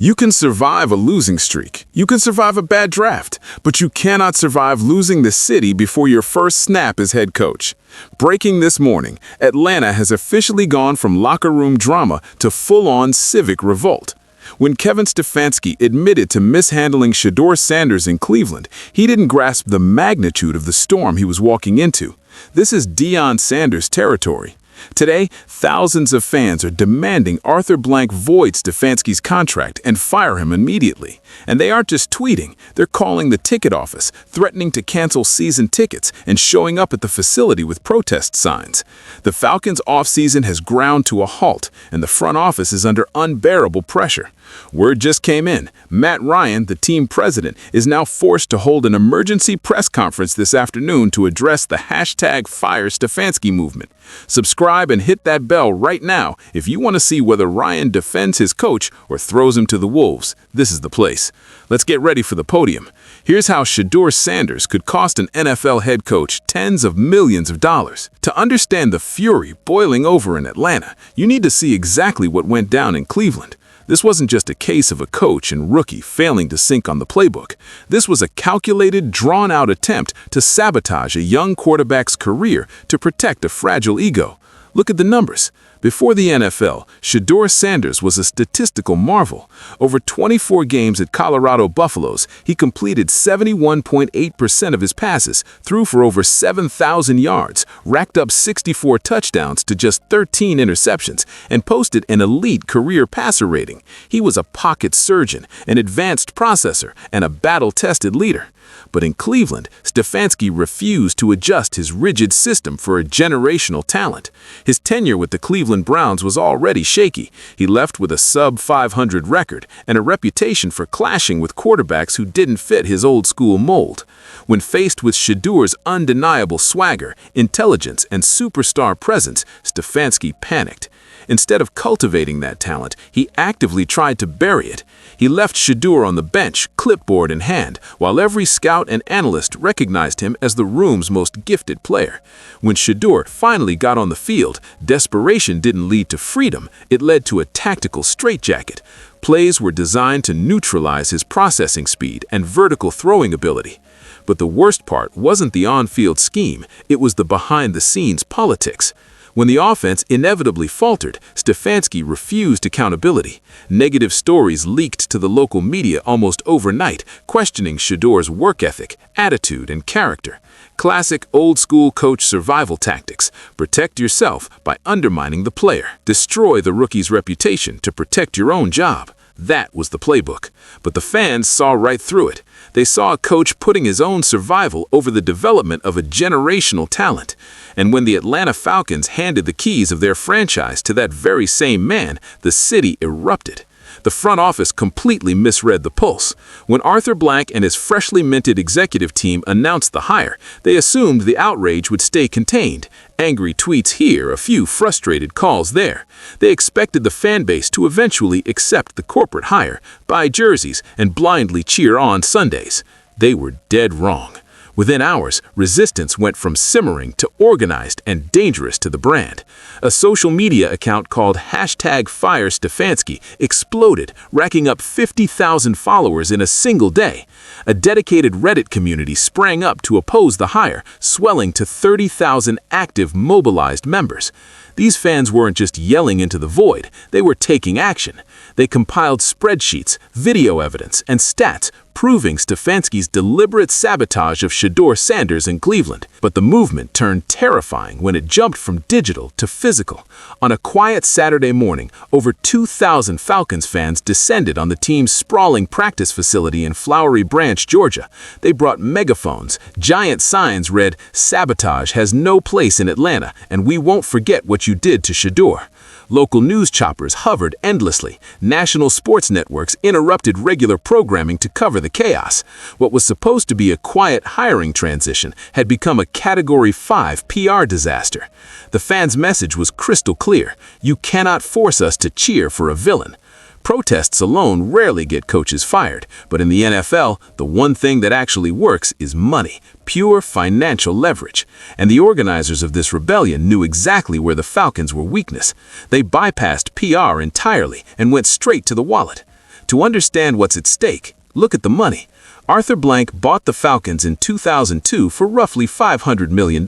You can survive a losing streak. You can survive a bad draft, but you cannot survive losing the city before your first snap as head coach. Breaking this morning, Atlanta has officially gone from locker room drama to full-on civic revolt. When Kevin Stefanski admitted to mishandling Shedeur Sanders in Cleveland, he didn't grasp the magnitude of the storm he was walking into. This is Deion Sanders territory. Today, thousands of fans are demanding Arthur Blank void Stefanski's contract and fire him immediately. And they aren't just tweeting, they're calling the ticket office, threatening to cancel season tickets, and showing up at the facility with protest signs. The Falcons' offseason has ground to a halt, and the front office is under unbearable pressure. Word just came in. Matt Ryan, the team president, is now forced to hold an emergency press conference this afternoon to address the #FireStefanski movement. Subscribe and hit that bell right now if you want to see whether Ryan defends his coach or throws him to the wolves. This is the place. Let's get ready for the podium. Here's how Shedeur Sanders could cost an NFL head coach tens of millions of dollars. To understand the fury boiling over in Atlanta, you need to see exactly what went down in Cleveland. This wasn't just a case of a coach and rookie failing to sync on the playbook. This was a calculated, drawn-out attempt to sabotage a young quarterback's career to protect a fragile ego. Look at the numbers. Before the NFL, Shedeur Sanders was a statistical marvel. Over 24 games at Colorado Buffaloes, he completed 71.8% of his passes, threw for over 7,000 yards, racked up 64 touchdowns to just 13 interceptions, and posted an elite career passer rating. He was a pocket surgeon, an advanced processor, and a battle-tested leader. But in Cleveland, Stefanski refused to adjust his rigid system for a generational talent. His tenure with the Cleveland Browns was already shaky. He left with a sub-500 record and a reputation for clashing with quarterbacks who didn't fit his old-school mold. When faced with Shedeur's undeniable swagger, intelligence, and superstar presence, Stefanski panicked. Instead of cultivating that talent, he actively tried to bury it. He left Shadur on the bench, clipboard in hand, while every scout and analyst recognized him as the room's most gifted player. When Shadur finally got on the field, desperation didn't lead to freedom, it led to a tactical straitjacket. Plays were designed to neutralize his processing speed and vertical throwing ability. But the worst part wasn't the on-field scheme, it was the behind-the-scenes politics. When the offense inevitably faltered, Stefanski refused accountability. Negative stories leaked to the local media almost overnight, questioning Shedeur's work ethic, attitude, and character. Classic old-school coach survival tactics. Protect yourself by undermining the player. Destroy the rookie's reputation to protect your own job. That was the playbook. But the fans saw right through it. They saw a coach putting his own survival over the development of a generational talent. And when the Atlanta Falcons handed the keys of their franchise to that very same man, the city erupted. The front office completely misread the pulse. When Arthur Blank and his freshly minted executive team announced the hire, they assumed the outrage would stay contained. Angry tweets here, a few frustrated calls there. They expected the fan base to eventually accept the corporate hire, buy jerseys, and blindly cheer on Sundays. They were dead wrong. Within hours, resistance went from simmering to organized and dangerous to the brand. A social media account called #FireStefanski exploded, racking up 50,000 followers in a single day. A dedicated Reddit community sprang up to oppose the hire, swelling to 30,000 active, mobilized members. These fans weren't just yelling into the void, they were taking action. They compiled spreadsheets, video evidence, and stats proving Stefanski's deliberate sabotage of Shedeur Sanders in Cleveland. But the movement turned terrifying when it jumped from digital to physical. On a quiet Saturday morning, over 2,000 Falcons fans descended on the team's sprawling practice facility in Flowery Branch, Georgia. They brought megaphones. Giant signs read, "Sabotage has no place in Atlanta, and we won't forget what you did to Shadur." Local news choppers hovered endlessly. National sports networks interrupted regular programming to cover the chaos. What was supposed to be a quiet hiring transition had become a Category 5 PR disaster. The fans' message was crystal clear. You cannot force us to cheer for a villain. Protests alone rarely get coaches fired, but in the NFL, the one thing that actually works is money, pure financial leverage. And the organizers of this rebellion knew exactly where the Falcons were weakness. They bypassed PR entirely and went straight to the wallet. To understand what's at stake, look at the money. Arthur Blank bought the Falcons in 2002 for roughly $500 million.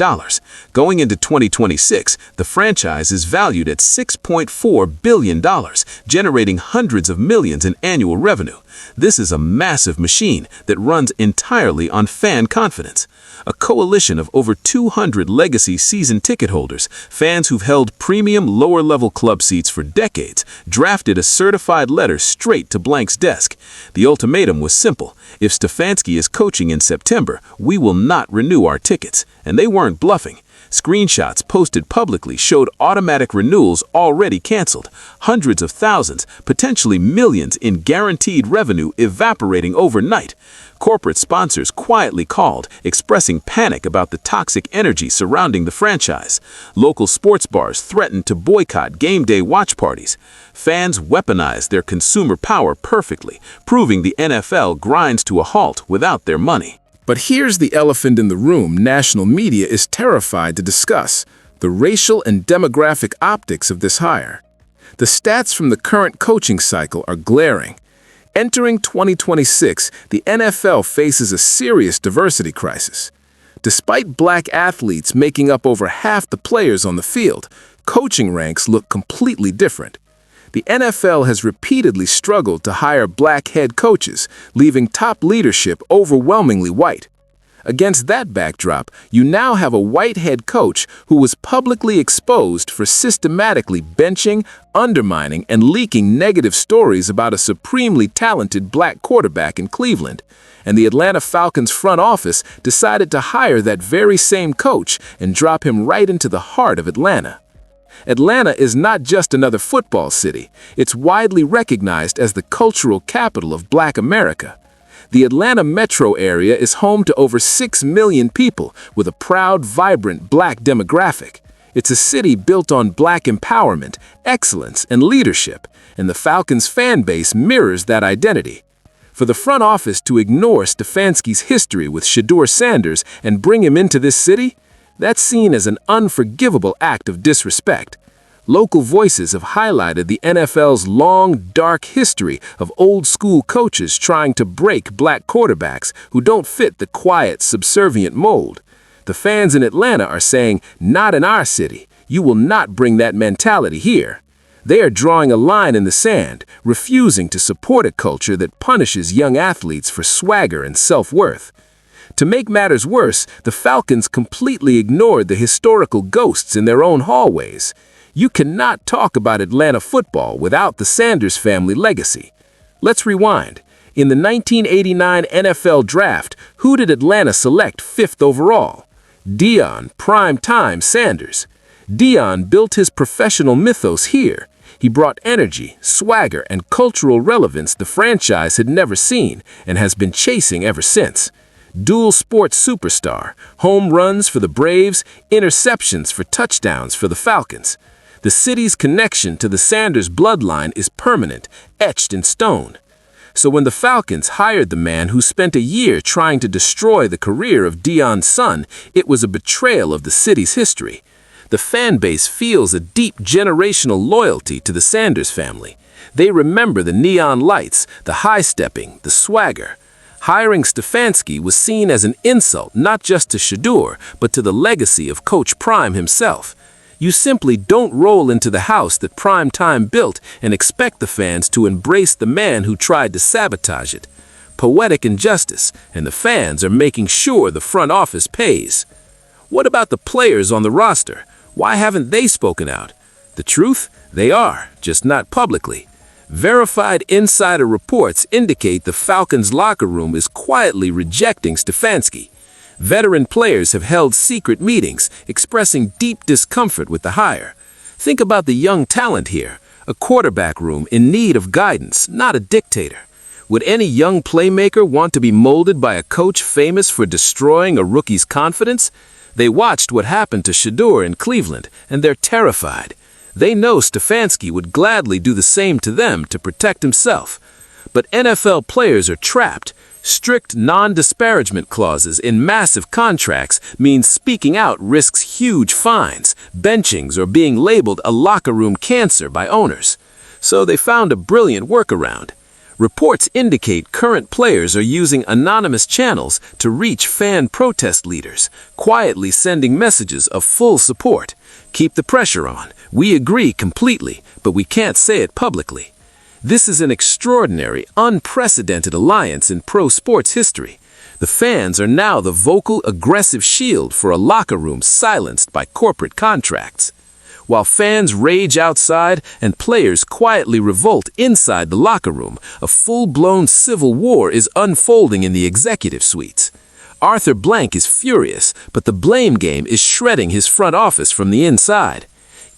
Going into 2026, the franchise is valued at $6.4 billion, generating hundreds of millions in annual revenue. This is a massive machine that runs entirely on fan confidence. A coalition of over 200 legacy season ticket holders, fans who've held premium lower-level club seats for decades, drafted a certified letter straight to Blank's desk. The ultimatum was simple. If Stefanski is coaching in September, we will not renew our tickets. And they weren't bluffing. Screenshots posted publicly showed automatic renewals already canceled, hundreds of thousands, potentially millions in guaranteed revenue evaporating overnight. Corporate sponsors quietly called, expressing panic about the toxic energy surrounding the franchise. Local sports bars threatened to boycott game day watch parties. Fans weaponized their consumer power perfectly, proving the NFL grinds to a halt without their money. But here's the elephant in the room national media is terrified to discuss: the racial and demographic optics of this hire. The stats from the current coaching cycle are glaring. Entering 2026, the NFL faces a serious diversity crisis. Despite black athletes making up over half the players on the field, coaching ranks look completely different. The NFL has repeatedly struggled to hire black head coaches, leaving top leadership overwhelmingly white. Against that backdrop, you now have a white head coach who was publicly exposed for systematically benching, undermining, and leaking negative stories about a supremely talented black quarterback in Cleveland. And the Atlanta Falcons front office decided to hire that very same coach and drop him right into the heart of Atlanta. Atlanta is not just another football city. It's widely recognized as the cultural capital of Black America. The Atlanta metro area is home to over 6 million people with a proud, vibrant Black demographic. It's a city built on Black empowerment, excellence, and leadership, and the Falcons' fan base mirrors that identity. For the front office to ignore Stefanski's history with Shedeur Sanders and bring him into this city, that's seen as an unforgivable act of disrespect. Local voices have highlighted the NFL's long, dark history of old-school coaches trying to break black quarterbacks who don't fit the quiet, subservient mold. The fans in Atlanta are saying, "Not in our city. You will not bring that mentality here." They are drawing a line in the sand, refusing to support a culture that punishes young athletes for swagger and self-worth. To make matters worse, the Falcons completely ignored the historical ghosts in their own hallways. You cannot talk about Atlanta football without the Sanders family legacy. Let's rewind. In the 1989 NFL Draft, who did Atlanta select 5th overall? Deion "Prime-Time" Sanders. Deion built his professional mythos here. He brought energy, swagger, and cultural relevance the franchise had never seen and has been chasing ever since. Dual sports superstar, home runs for the Braves, interceptions for touchdowns for the Falcons. The city's connection to the Sanders bloodline is permanent, etched in stone. So when the Falcons hired the man who spent a year trying to destroy the career of Deion's son, it was a betrayal of the city's history. The fan base feels a deep generational loyalty to the Sanders family. They remember the neon lights, the high-stepping, the swagger. Hiring Stefanski was seen as an insult not just to Shadur, but to the legacy of Coach Prime himself. You simply don't roll into the house that Prime Time built and expect the fans to embrace the man who tried to sabotage it. Poetic injustice, and the fans are making sure the front office pays. What about the players on the roster? Why haven't they spoken out? The truth? They are, just not publicly. Verified insider reports indicate the Falcons' locker room is quietly rejecting Stefanski. Veteran players have held secret meetings, expressing deep discomfort with the hire. Think about the young talent here, a quarterback room in need of guidance, not a dictator. Would any young playmaker want to be molded by a coach famous for destroying a rookie's confidence? They watched what happened to Shadur in Cleveland, and they're terrified. They know Stefanski would gladly do the same to them to protect himself. But NFL players are trapped. Strict non-disparagement clauses in massive contracts means speaking out risks huge fines, benchings, or being labeled a locker room cancer by owners. So they found a brilliant workaround. Reports indicate current players are using anonymous channels to reach fan protest leaders, quietly sending messages of full support. Keep the pressure on. We agree completely, but we can't say it publicly. This is an extraordinary, unprecedented alliance in pro sports history. The fans are now the vocal, aggressive shield for a locker room silenced by corporate contracts. While fans rage outside and players quietly revolt inside the locker room, a full-blown civil war is unfolding in the executive suites. Arthur Blank is furious, but the blame game is shredding his front office from the inside.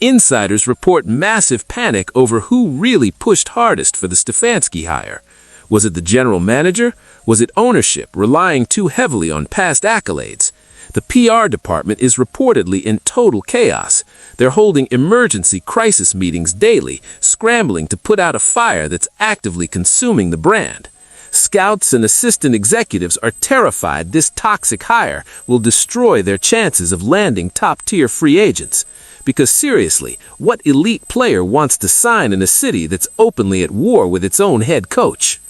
Insiders report massive panic over who really pushed hardest for the Stefanski hire. Was it the general manager? Was it ownership relying too heavily on past accolades? The PR department is reportedly in total chaos. They're holding emergency crisis meetings daily, scrambling to put out a fire that's actively consuming the brand. Scouts and assistant executives are terrified this toxic hire will destroy their chances of landing top-tier free agents. Because seriously, what elite player wants to sign in a city that's openly at war with its own head coach?